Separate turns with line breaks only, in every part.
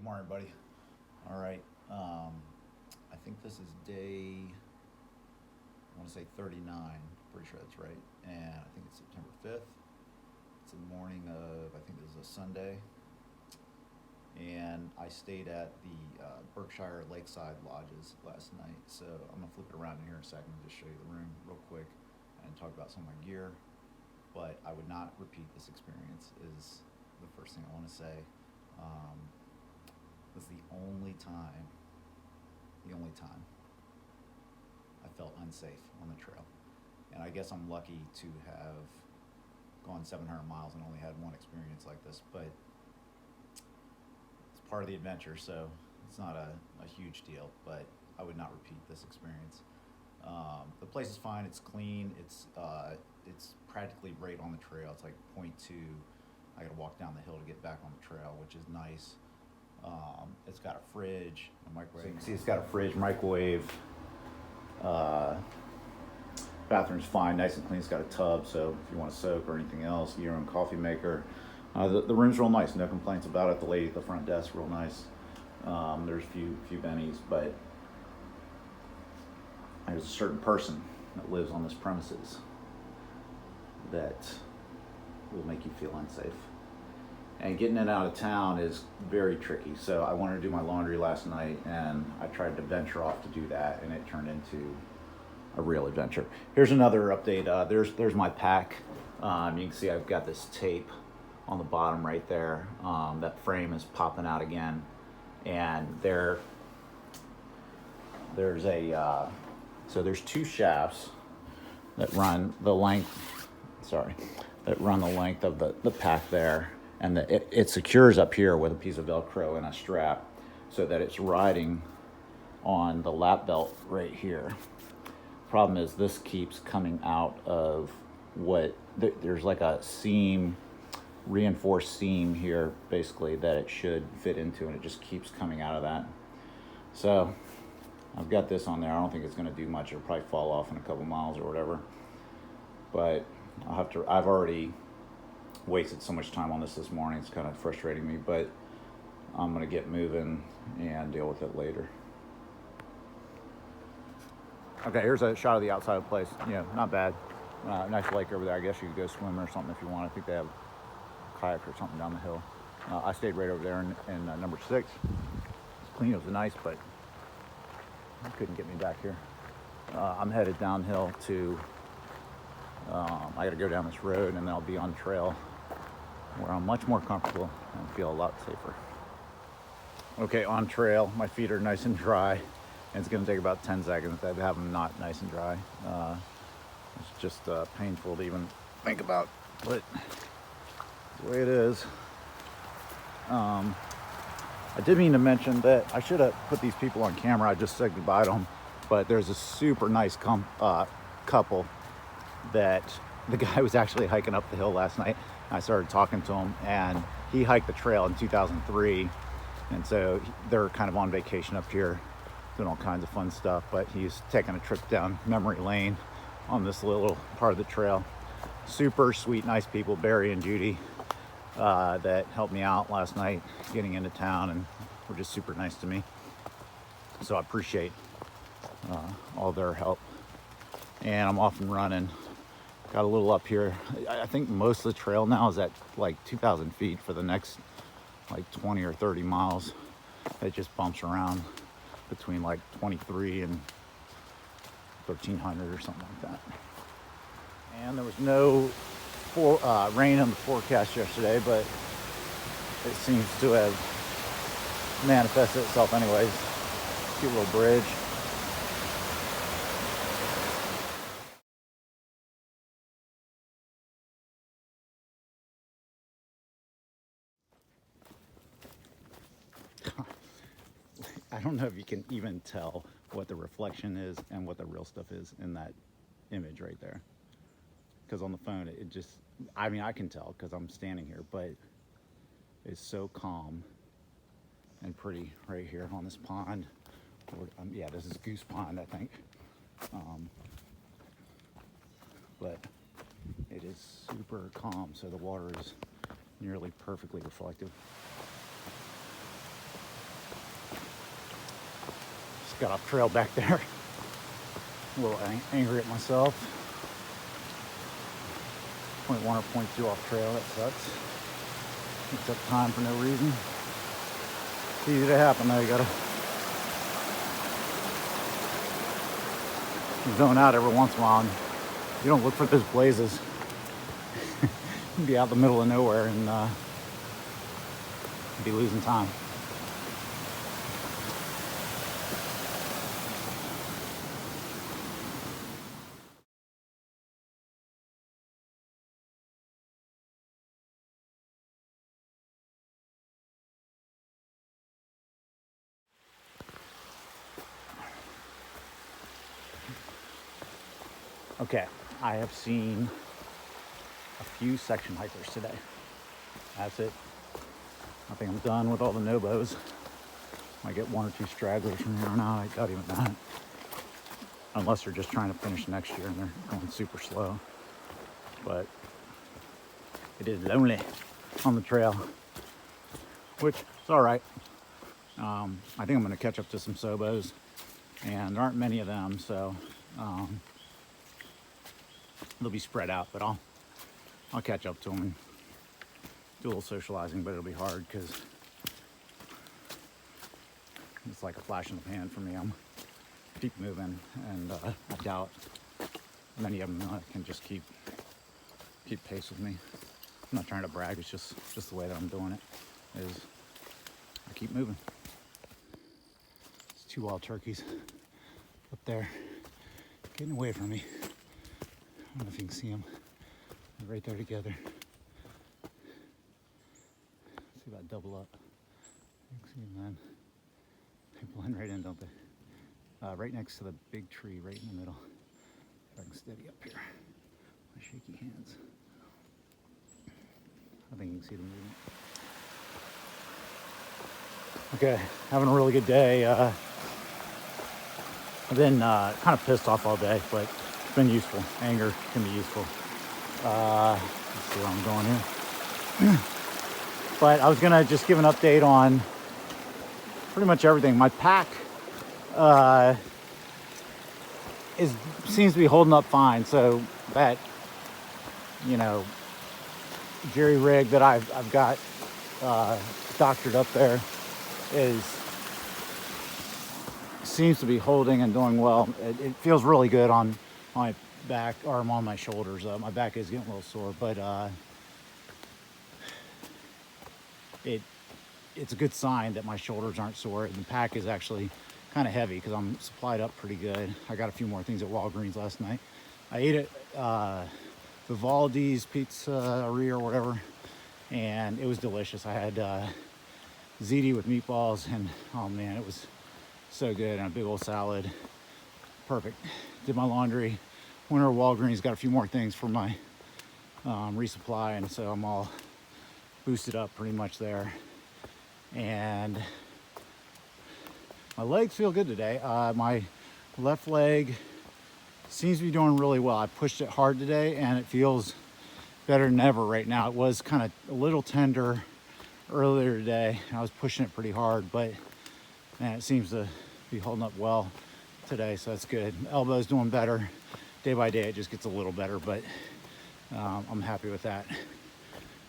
Good morning, buddy. All right. I think this is day, I want to say 39. Pretty sure that's right. And I think it's September 5th. It's the morning of, I think this is a Sunday. And I stayed at the Berkshire Lakeside Lodges last night. So I'm going to flip it around in here in a second and just show you the room real quick and talk about some of my gear. But I would not repeat this experience, is the first thing I want to say. Was the only time I felt unsafe on the trail. And I guess I'm lucky to have gone 700 miles and only had one experience like this, but it's part of the adventure, so it's not a huge deal, but I would not repeat this experience. The place is fine, it's clean, it's practically right on the trail. It's like 0.2. I gotta walk down the hill to get back on the trail, which is nice. It's got a fridge, a microwave. So you can see it's got a fridge, microwave. Bathroom's fine, nice and clean. It's got a tub, so if you want to soak or anything else, your own coffee maker. The room's real nice, no complaints about it. The lady at the front desk, real nice. There's a few bennies, but there's a certain person that lives on this premises that will make you feel unsafe. And getting in and out of town is very tricky. So I wanted to do my laundry last night, and I tried to venture off to do that, and it turned into a real adventure. Here's another update. There's my pack. You can see I've got this tape on the bottom right there. That frame is popping out again, and there's two shafts that run the length. That run the length of the pack there. And it secures up here with a piece of Velcro and a strap so that it's riding on the lap belt right here. Problem is this keeps coming out of there's like a seam, reinforced seam here basically that it should fit into, and it just keeps coming out of that. So I've got this on there. I don't think it's going to do much. It'll probably fall off in a couple miles or whatever. But I've already wasted so much time on this morning. It's kind of frustrating me, but I'm going to get moving and deal with it later. Okay, here's a shot of the outside of the place. Not bad. Nice lake over there. I guess you could go swim or something if you want. I think they have a kayak or something down the hill. I stayed right over there in number 6. It's clean, it was nice, but it couldn't get me back here. I'm headed downhill to, I got to go down this road, and then I'll be on trail where I'm much more comfortable and feel a lot safer. Okay, on trail, my feet are nice and dry, and it's going to take about 10 seconds to have them not nice and dry. It's just painful to even think about, but the way it is. I did mean to mention that I should have put these people on camera. I just said goodbye to them, but there's a super nice couple that the guy was actually hiking up the hill last night. I started talking to him, and he hiked the trail in 2003, and so they're kind of on vacation up here doing all kinds of fun stuff, but he's taking a trip down memory lane on this little part of the trail. Super sweet, nice people, Barry and Judy, that helped me out last night getting into town, and were just super nice to me. So I appreciate all their help. And I'm off and running. Got a little up here. I think most of the trail now is at like 2,000 feet for the next like 20 or 30 miles. It just bumps around between like 23 and 1,300 or something like that. And there was no rain in the forecast yesterday, but it seems to have manifested itself anyways. Cute little bridge. I don't know if you can even tell what the reflection is and what the real stuff is in that image right there. Because on the phone, it just, I mean, I can tell because I'm standing here, but it's so calm and pretty right here on this pond. Yeah, this is Goose Pond, I think. But it is super calm, so the water is nearly perfectly reflective. got off trail back there. A little angry at myself. 0.1 or 0.2 off trail, that sucks. Takes up time for no reason. It's easy to happen though, you gotta zone out every once in a while and you don't look for those blazes. You can be out in the middle of nowhere and be losing time. Okay, I have seen a few section hikers today. That's it. I think I'm done with all the nobos. Might get one or two stragglers from here on out. I doubt even that. Unless they're just trying to finish next year and they're going super slow. But it is lonely on the trail, which is all right. I think I'm going to catch up to some Sobos, and there aren't many of them, so they'll be spread out. But I'll catch up to them and do a little socializing, but it'll be hard because it's like a flash in the pan for me. I'm keep moving, and I doubt many of them can just keep pace with me. I'm not trying to brag. It's just the way that I'm doing it. Is I keep moving. There's 2 wild turkeys up there getting away from me. I don't know if you can see them. They're right there together. See if I double up. You can see them then. They blend right in, don't they? Right next to the big tree, right in the middle. If I can steady up here. My shaky hands. I think you can see them moving. Okay, having a really good day. I've been kind of pissed off all day, but it's been useful. Anger can be useful. Let's see where I'm going here. But I was gonna just give an update on pretty much everything. My pack seems to be holding up fine. So that, jerry rig that I've got doctored up there seems to be holding and doing well. It feels really good on my back, or on my shoulders. My back is getting a little sore, but it's a good sign that my shoulders aren't sore. And the pack is actually kind of heavy because I'm supplied up pretty good. I got a few more things at Walgreens last night. I ate at Vivaldi's Pizzeria or whatever, and it was delicious. I had ziti with meatballs, and oh man, it was so good, and a big old salad. Perfect. Did my laundry. Went over to Walgreens, got a few more things for my resupply, and so I'm all boosted up pretty much there. And my legs feel good today. My left leg seems to be doing really well. I pushed it hard today and it feels better than ever right now. It was kind of a little tender earlier today. I was pushing it pretty hard, but man, it seems to be holding up well today, so that's good. Elbow's doing better. Day by day it just gets a little better, but I'm happy with that.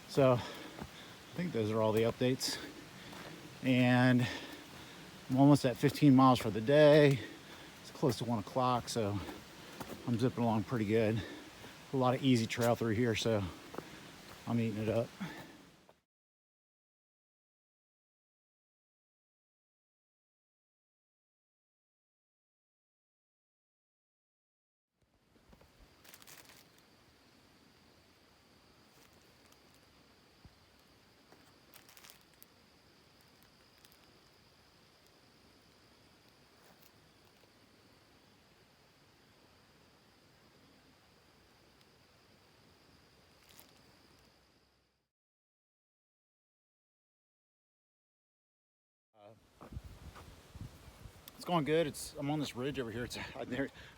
So I think those are all the updates. And I'm almost at 15 miles for the day. It's close to 1 o'clock, so I'm zipping along pretty good. A lot of easy trail through here, so I'm eating it up. It's going good. I'm on this ridge over here.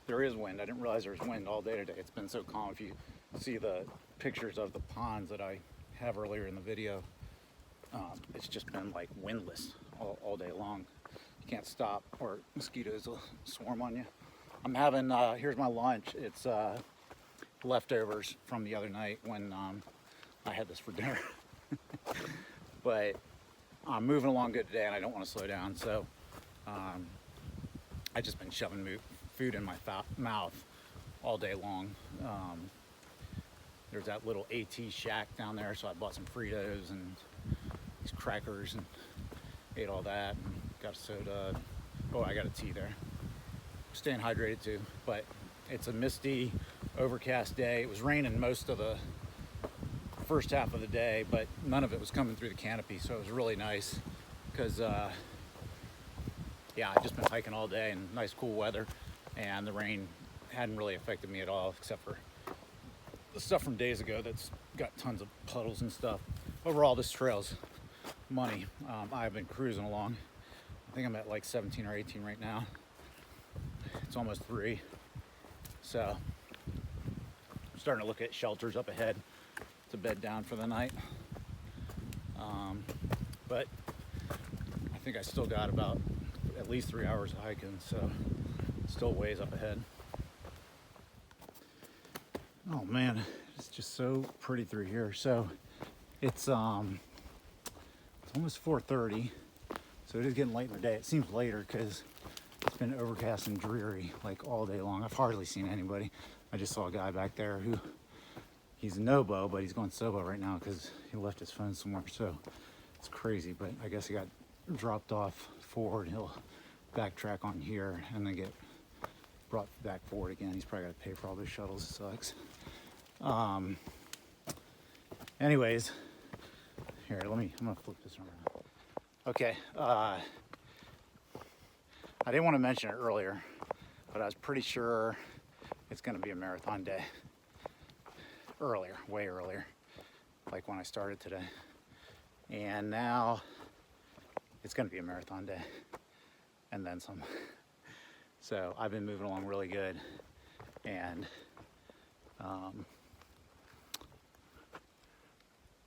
There is wind. I didn't realize there was wind all day today. It's been so calm. If you see the pictures of the ponds that I have earlier in the video, it's just been like windless all day long. can't stop or mosquitoes will swarm on you. I'm having, here's my lunch. It's leftovers from the other night when I had this for dinner. But I'm moving along good today and I don't want to slow down. So I just been shoving food in my mouth all day long. There's that little AT shack down there, so I bought some Fritos and these crackers and ate all that and got a soda. Oh, I got a tea there. Staying hydrated too, but it's a misty, overcast day. It was raining most of the first half of the day, but none of it was coming through the canopy, so it was really nice because yeah, I've just been hiking all day and nice cool weather, and the rain hadn't really affected me at all, except for the stuff from days ago that's got tons of puddles and stuff. Overall, this trail's money. I've been cruising along. I think I'm at like 17 or 18 right now. It's almost 3. So I'm starting to look at shelters up ahead to bed down for the night. But I think I still got about at least 3 hours of hiking, so still ways up ahead. Oh man, it's just so pretty through here. So it's almost 4:30, so it is getting late in the day. It seems later because it's been overcast and dreary like all day long. I've hardly seen anybody. I just saw a guy back there who, he's a Nobo, but he's going Sobo right now because he left his phone somewhere. So it's crazy, but I guess he got dropped off forward. He'll backtrack on here and then get brought back forward again. He's probably got to pay for all those shuttles. It sucks. Anyways, here, I'm gonna flip this around. Okay, I didn't want to mention it earlier, but I was pretty sure it's gonna be a marathon day. Earlier, way earlier, like when I started today. And now it's gonna be a marathon day, and then some. So I've been moving along really good, and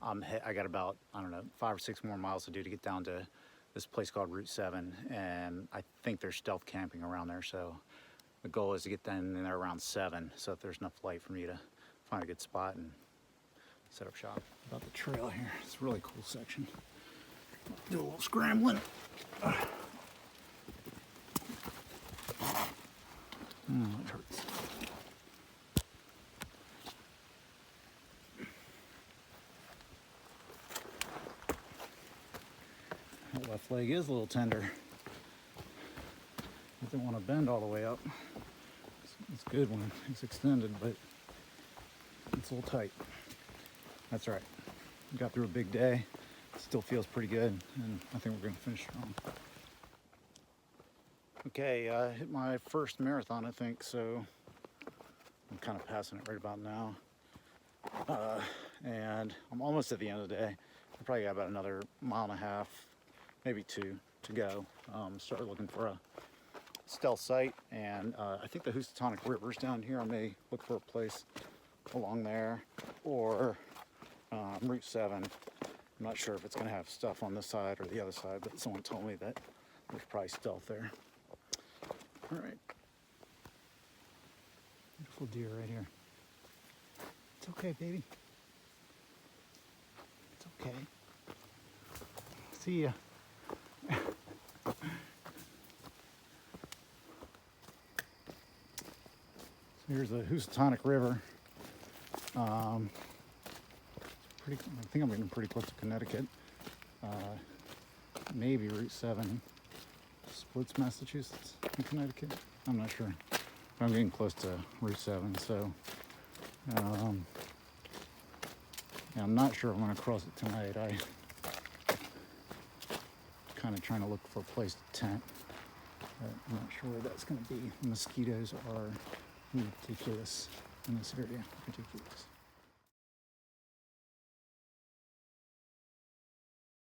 I got about, I don't know, 5 or 6 more miles to do to get down to this place called Route 7, and I think there's stealth camping around there, so the goal is to get down there around 7, so if there's enough light for me to find a good spot and set up shop. About the trail here, it's a really cool section. Do a little scrambling. Oh, it hurts. That left leg is a little tender. I don't want to bend all the way up. It's good when it's extended, but it's a little tight. That's right. Got through a big day. Still feels pretty good, and I think we're going to finish strong. Okay, I hit my first marathon, I think, so I'm kind of passing it right about now. And I'm almost at the end of the day. I probably got about another 1.5 miles, maybe 2 to go. Start looking for a stealth site, and I think the Housatonic River's down here. I may look for a place along there, or Route 7. I'm not sure if it's going to have stuff on this side or the other side, but someone told me that there's probably stealth there. All right. Beautiful deer right here. It's okay, baby. It's okay. See ya. So here's the Housatonic River. I think I'm getting pretty close to Connecticut. Maybe Route 7 splits Massachusetts and Connecticut. I'm not sure. But I'm getting close to Route 7, so yeah, I'm not sure if I'm going to cross it tonight. I'm kind of trying to look for a place to tent, but I'm not sure where that's going to be. The mosquitoes are ridiculous in this area. Ridiculous.